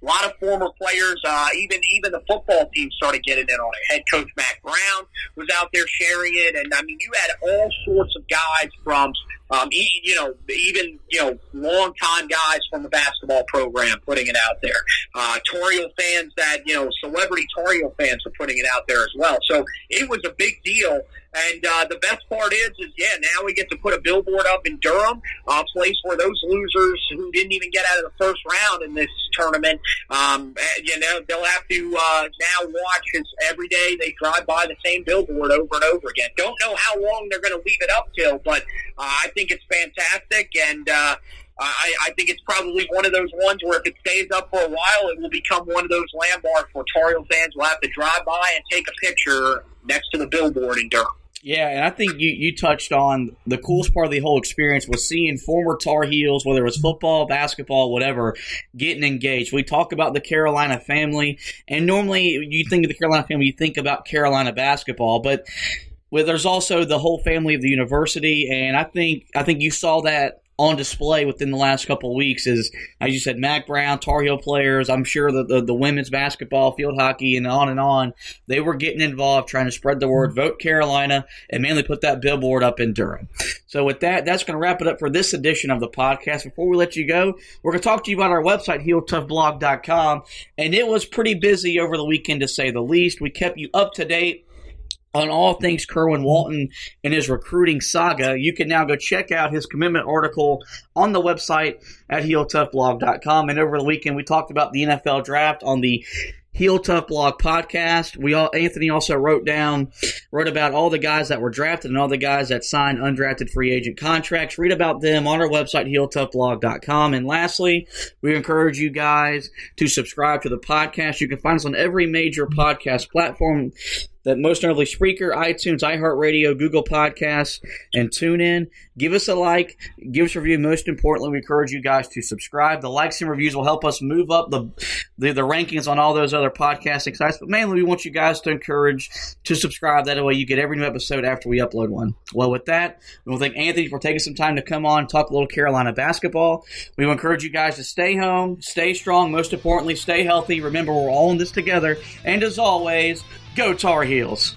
a lot of former players, even the football team started getting in on it. Head coach Matt Brown was out there sharing it, and I mean, you had all sorts of guys from even long-time guys from the basketball program putting it out there. Tar Heel fans celebrity Tar Heel fans were putting it out there as well. So it was a big deal. And the best part is now we get to put a billboard up in Durham, a place where those losers who didn't even get out of the first round in this tournament, they'll have to now watch as every day they drive by the same billboard over and over again. Don't know how long they're going to leave it up till, but I think it's fantastic, and I think it's probably one of those ones where if it stays up for a while, it will become one of those landmarks where Tar Heel fans will have to drive by and take a picture next to the billboard in Durham. Yeah, and I think you touched on the coolest part of the whole experience was seeing former Tar Heels, whether it was football, basketball, whatever, getting engaged. We talk about the Carolina family, and normally you think of the Carolina family, you think about Carolina basketball, but there's also the whole family of the university, and I think you saw that on display within the last couple of weeks is, as you said, Mac Brown, Tar Heel players, I'm sure the women's basketball, field hockey, and on, they were getting involved, trying to spread the word, vote Carolina, and mainly put that billboard up in Durham. So with that, that's going to wrap it up for this edition of the podcast. Before we let you go, we're going to talk to you about our website, HeelToughBlog.com, and it was pretty busy over the weekend, to say the least. We kept you up to date on all things Kerwin Walton and his recruiting saga. You can now go check out his commitment article on the website at HeelToughBlog.com. And over the weekend, we talked about the NFL draft on the Heel Tough Blog podcast. Anthony also wrote about all the guys that were drafted and all the guys that signed undrafted free agent contracts. Read about them on our website, HeelToughBlog.com. And lastly, we encourage you guys to subscribe to the podcast. You can find us on every major podcast platform, that most notably Spreaker, iTunes, iHeartRadio, Google Podcasts, and TuneIn. Give us a like, give us a review. Most importantly, we encourage you guys to subscribe. The likes and reviews will help us move up the rankings on all those other podcasting sites. But mainly, we want you guys to encourage to subscribe. That way, you get every new episode after we upload one. Well, with that, we want to thank Anthony for taking some time to come on and talk a little Carolina basketball. We will encourage you guys to stay home, stay strong, most importantly, stay healthy. Remember, we're all in this together. And as always, go Tar Heels!